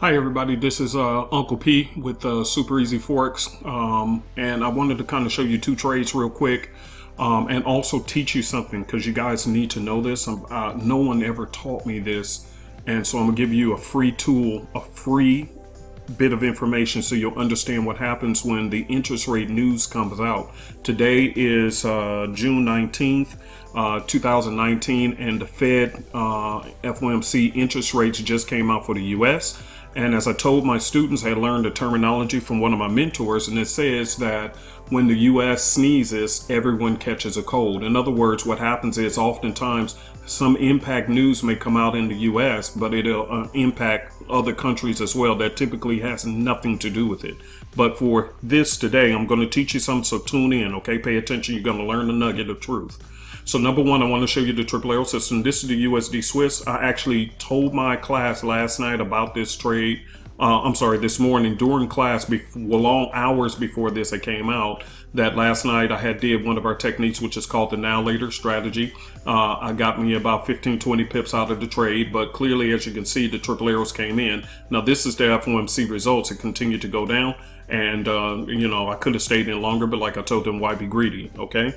Hi everybody, this is Uncle P with Super Easy Forex, and I wanted to kind of show you two trades real quick, and also teach you something because you guys need to know this. No one ever taught me this, and so I'm gonna give you a free tool, a free bit of information so you'll understand what happens when the interest rate news comes out. Today is June 19th, 2019, and the Fed FOMC interest rates just came out for the US. And as I told my students, I learned a terminology from one of my mentors, and it says that when the US sneezes, everyone catches a cold. In other words, what happens is oftentimes some impact news may come out in the US, but it'll impact other countries as well. That typically has nothing to do with it. But for this today, I'm going to teach you something, so tune in, okay? Pay attention. You're going to learn the nugget of truth. So number one, I want to show you the triple arrow system. This is the USD Swiss. I actually told my class last night about this trade. This morning during class, long hours before this it came out, that last night I did one of our techniques, which is called the now later strategy. I got me about 15-20 pips out of the trade, but clearly, as you can see, the triple arrows came in. Now this is the FOMC results. It continued to go down, and I could have stayed in longer, but like I told them, why be greedy? Okay.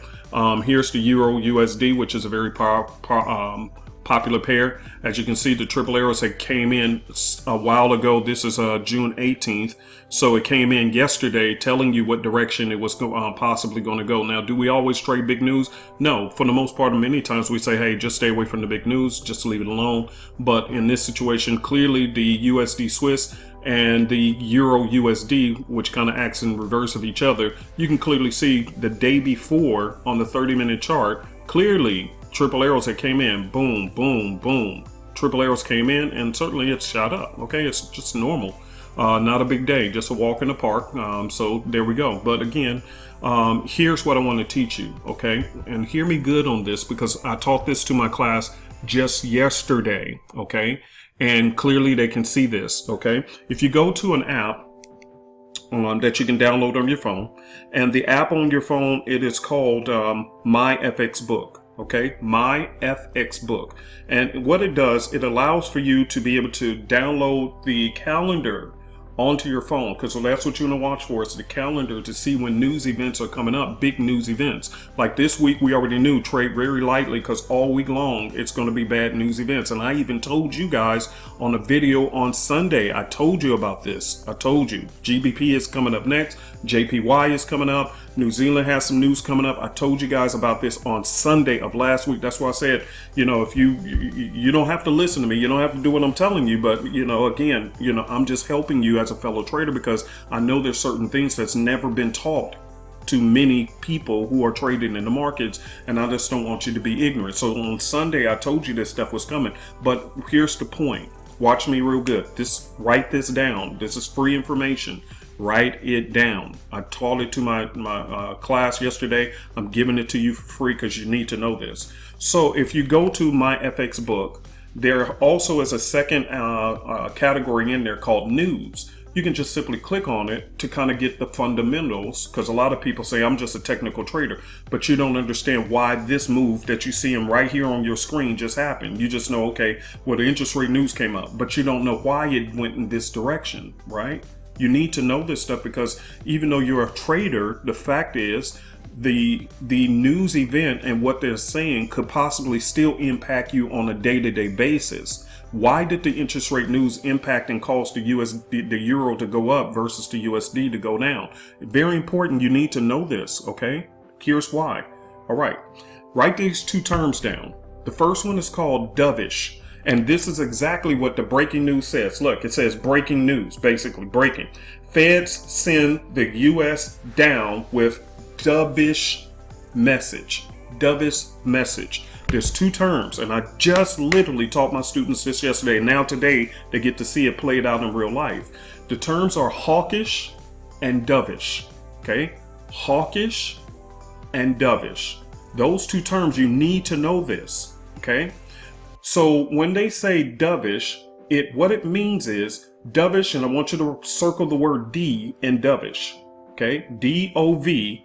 Here's the Euro USD, which is a very popular pair. As you can see, the triple arrows had came in a while ago. This is June 18th, so it came in yesterday telling you what direction it was possibly going to go. Now, do we always trade big news? No, for the most part. Many times we say, hey, just stay away from the big news, just leave it alone. But in this situation, clearly the USD Swiss and the Euro USD, which kind of acts in reverse of each other, you can clearly see the day before on the 30-minute chart, clearly triple arrows that came in, boom, boom, boom. Triple arrows came in, and certainly it's shot up. Okay, it's just normal. Not a big day, just a walk in the park. So there we go. But again, here's what I want to teach you, okay? And hear me good on this, because I taught this to my class just yesterday, okay? And clearly they can see this, okay? If you go to an app that you can download on your phone, and the app on your phone, it is called My FX Book. Okay, My FX Book. And what it does, it allows for you to be able to download the calendar onto your phone, because that's what you want to watch for, is the calendar, to see when news events are coming up, big news events. Like this week, we already knew, trade very lightly, because all week long it's going to be bad news events. And I even told you guys on a video on Sunday, I told you about this. I told you GBP is coming up next, JPY is coming up, New Zealand has some news coming up. I told you guys about this on Sunday of last week. That's why I said, if you don't have to listen to me, you don't have to do what I'm telling you, but again, I'm just helping you as a fellow trader, because I know there's certain things that's never been taught to many people who are trading in the markets, and I just don't want you to be ignorant. So on Sunday, I told you this stuff was coming, but here's the point. Watch me real good. Write this down. This is free information. Write it down. I taught it to my class yesterday. I'm giving it to you for free because you need to know this. So if you go to My FX Book, there also is a second category in there called News. You can just simply click on it to kind of get the fundamentals, because a lot of people say, I'm just a technical trader, but you don't understand why this move that you see them right here on your screen just happened. You just know, okay, well, the interest rate news came up, but you don't know why it went in this direction, right? You need to know this stuff, because even though you're a trader, the fact is the news event and what they're saying could possibly still impact you on a day-to-day basis. Why did the interest rate news impact and cause the euro to go up versus the USD to go down? Very important. You need to know this, okay? Here's why. All right. Write these two terms down. The first one is called dovish. And this is exactly what the breaking news says. Look, it says breaking news, basically breaking. Feds send the US down with dovish message. Dovish message. There's two terms, and I just literally taught my students this yesterday. And now today, they get to see it played out in real life. The terms are hawkish and dovish. Okay? Hawkish and dovish. Those two terms, you need to know this. Okay? So when they say dovish, what it means is dovish, and I want you to circle the word D in dovish. Okay? D-O-V-I-S-H.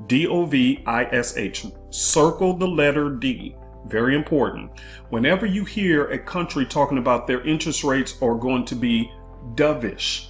D-O-V-I-S-H. Circle the letter D. very important. Whenever you hear a country talking about their interest rates are going to be dovish,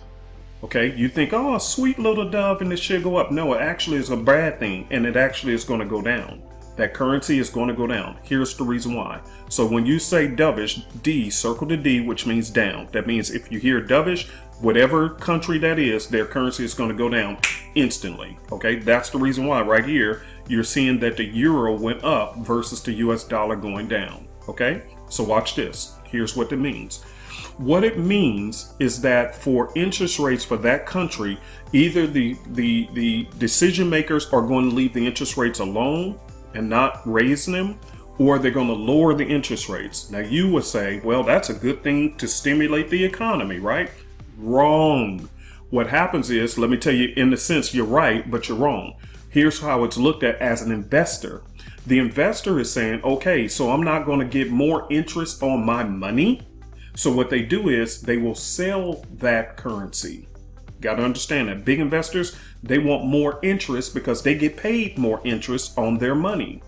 okay, you think, oh, sweet little dove and it should go up. No, it actually is a bad thing, and it actually is going to go down. That currency is going to go down. Here's the reason why. So when you say dovish, D, circle the D, which means down. That means if you hear dovish, whatever country that is, their currency is going to go down instantly. Okay, that's the reason why right here you're seeing that the euro went up versus the US dollar going down. Okay, so watch this. Here's what it means. What it means is that for interest rates for that country, either the decision makers are going to leave the interest rates alone and not raise them, or they're going to lower the interest rates. Now you would say, well, that's a good thing to stimulate the economy, right? Wrong. What happens is, let me tell you, in a sense, you're right, but you're wrong. Here's how it's looked at as an investor. The investor is saying, okay, so I'm not going to get more interest on my money. So what they do is they will sell that currency. Got to understand that big investors, they want more interest because they get paid more interest on their money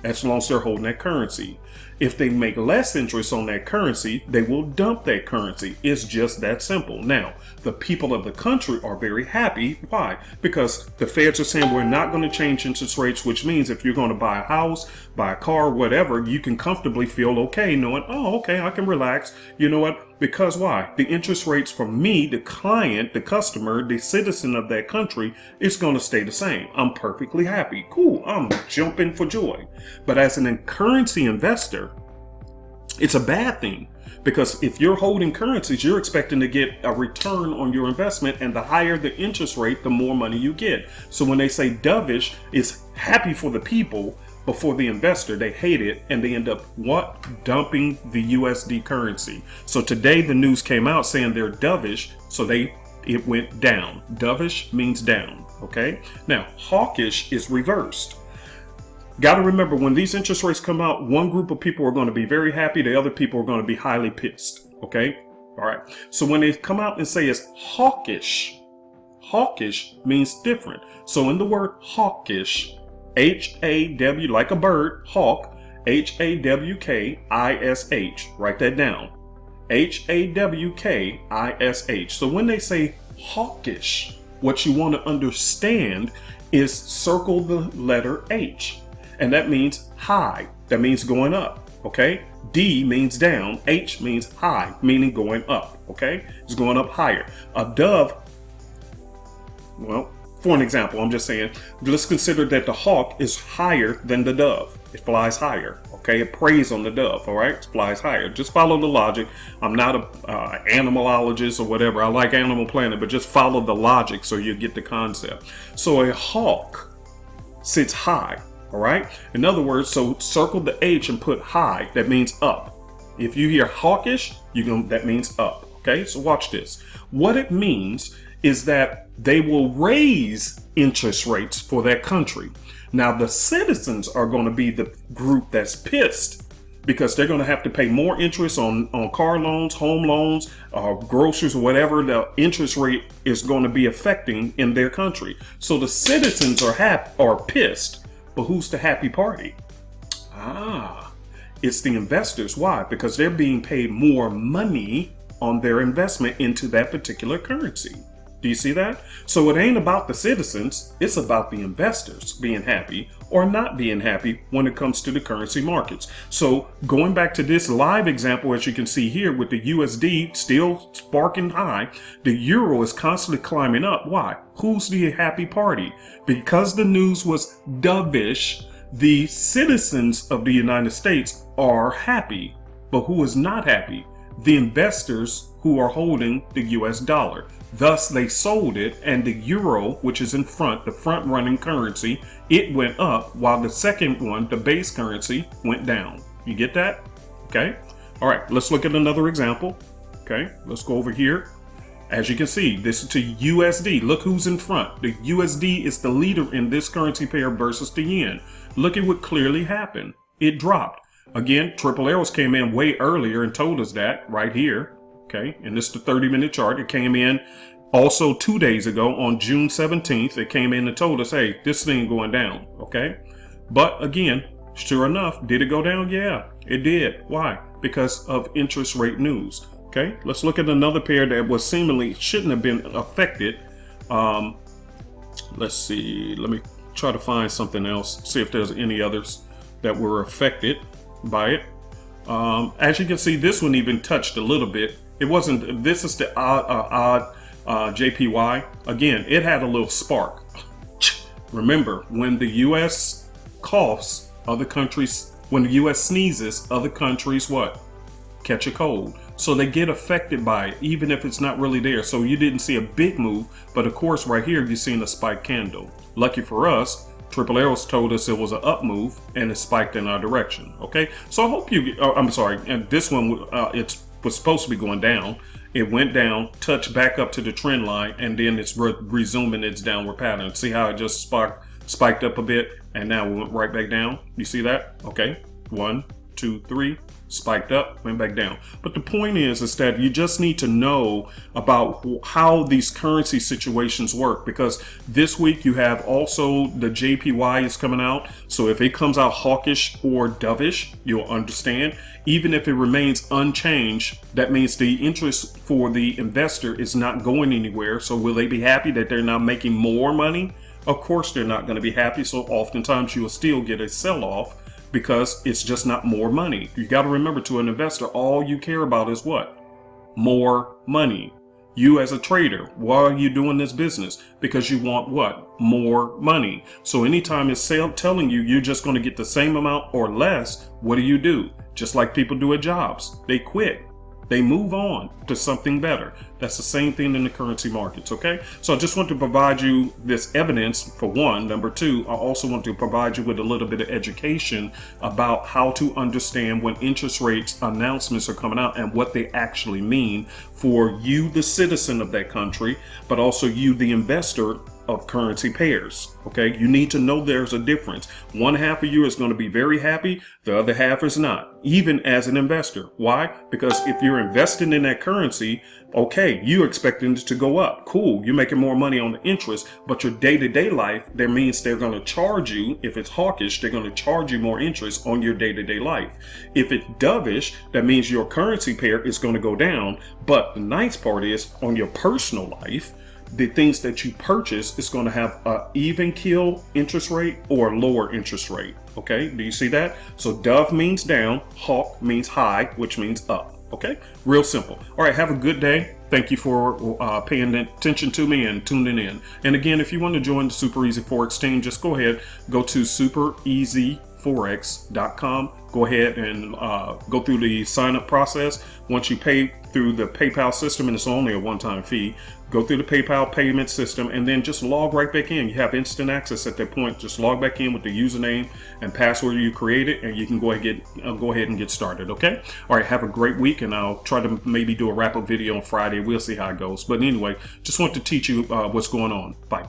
as long as they're holding that currency. If they make less interest on that currency, they will dump that currency. It's just that simple. Now, the people of the country are very happy. Why? Because the feds are saying we're not going to change interest rates, which means if you're going to buy a house, buy a car, whatever, you can comfortably feel okay knowing, oh, okay, I can relax. You know what? Because why? The interest rates for me, the client, the customer, the citizen of that country, is going to stay the same. I'm perfectly happy. Cool. I'm jumping for joy. But as an currency investor, it's a bad thing, because if you're holding currencies, you're expecting to get a return on your investment, and the higher the interest rate, the more money you get. So when they say dovish, it's happy for the people, but for the investor, they hate it, and they end up what? Dumping the USD currency. So today the news came out saying they're dovish, so it went down. Dovish means down, okay? Now, hawkish is reversed. Got to remember, when these interest rates come out, one group of people are going to be very happy. The other people are going to be highly pissed. Okay. All right. So when they come out and say it's hawkish, hawkish means different. So in the word hawkish, H-A-W, like a bird, hawk, H-A-W-K-I-S-H. Write that down. H-A-W-K-I-S-H. So when they say hawkish, what you want to understand is circle the letter H. And that means high. That means going up. Okay. D means down. H means high, meaning going up. Okay. It's going up higher. A dove, well, for an example, I'm just saying, let's consider that the hawk is higher than the dove. It flies higher. Okay. It preys on the dove. All right. It flies higher. Just follow the logic. I'm not a animalologist or whatever. I like Animal Planet, but just follow the logic so you get the concept. So a hawk sits high. All right. In other words, so circle the H and put high. That means up. If you hear hawkish, that means up. Okay. So watch this. What it means is that they will raise interest rates for that country. Now, the citizens are going to be the group that's pissed, because they're going to have to pay more interest on car loans, home loans, groceries, or whatever the interest rate is going to be affecting in their country. So the citizens are pissed. But who's the happy party? It's the investors. Why? Because they're being paid more money on their investment into that particular currency. Do you see that? So it ain't about the citizens. It's about the investors being happy or not being happy when it comes to the currency markets. So going back to this live example, as you can see here with the USD still sparking high, the euro is constantly climbing up. Why? Who's the happy party? Because the news was dovish, the citizens of the United States are happy. But who is not happy? The investors who are holding the US dollar. Thus, they sold it, and the euro, which is in front, the front-running currency, it went up, while the second one, the base currency, went down. You get that? Okay. All right, let's look at another example. Okay, let's go over here. As you can see, this is to USD. Look who's in front. The USD is the leader in this currency pair versus the yen. Look at what clearly happened. It dropped. Again, triple arrows came in way earlier and told us that right here. Okay, and this is the 30-minute chart. It came in also 2 days ago on June 17th. It came in and told us, hey, this thing going down. Okay, but again, Sure enough, did it go down? Yeah, it did. Why? Because of interest rate news. Okay, let's look at another pair that was seemingly shouldn't have been affected. Let's see. Let me try to find something else. See if there's any others that were affected by it. As you can see, this one even touched a little bit. It wasn't. This is the AUDJPY. Again, it had a little spark. Remember, when the U.S. coughs, other countries. When the U.S. sneezes, other countries what? Catch a cold. So they get affected by it, even if it's not really there. So you didn't see a big move, but of course right here you're seeing a spike candle. Lucky for us, Triple Arrows told us it was an up move and it spiked in our direction. Okay, so I hope you, I'm sorry, and this one it was supposed to be going down. It went down, touched back up to the trend line, and then it's resuming its downward pattern. See how it just spiked up a bit and now we went right back down? You see that? Okay, 1, 2, 3. Spiked up, went back down. But the point is that you just need to know about how these currency situations work, because this week you have also the JPY is coming out. So if it comes out hawkish or dovish, you'll understand. Even if it remains unchanged, that means the interest for the investor is not going anywhere. So will they be happy that they're now making more money? Of course they're not going to be happy. So oftentimes you will still get a sell-off, because it's just not more money. You got to remember, to an investor, all you care about is what? More money. You as a trader, why are you doing this business? Because you want what? More money. So anytime it's telling you you're just going to get the same amount or less, what do? Just like people do at jobs. They quit. They move on to something better. That's the same thing in the currency markets, okay? So I just want to provide you this evidence, for one. Number two, I also want to provide you with a little bit of education about how to understand when interest rates announcements are coming out and what they actually mean for you, the citizen of that country, but also you, the investor of currency pairs. Okay, you need to know there's a difference. One half of you is going to be very happy, the other half is not, even as an investor. Why? Because if you're investing in that currency, okay, you expecting it to go up. Cool, you're making more money on the interest, but your day-to-day life, that means they're going to charge you. If it's hawkish, they're going to charge you more interest on your day-to-day life. If it's dovish, that means your currency pair is going to go down. But the nice part is, on your personal life, the things that you purchase is going to have an even kill interest rate or lower interest rate. Okay, do you see that? So dove means down, hawk means high, which means up. Okay, real simple. All right, have a good day. Thank you for paying attention to me and tuning in. And again, if you want to join the Super Easy Forex team, just go ahead, go to supereasyforex.com. Go ahead and go through the sign up process. Once you pay through the PayPal system, and it's only a one-time fee, go through the PayPal payment system and then just log right back in. You have instant access at that point. Just log back in with the username and password you created, and you can go ahead and get started. Okay. All right. Have a great week, and I'll try to maybe do a wrap-up video on Friday. We'll see how it goes. But anyway, just want to teach you what's going on. Bye.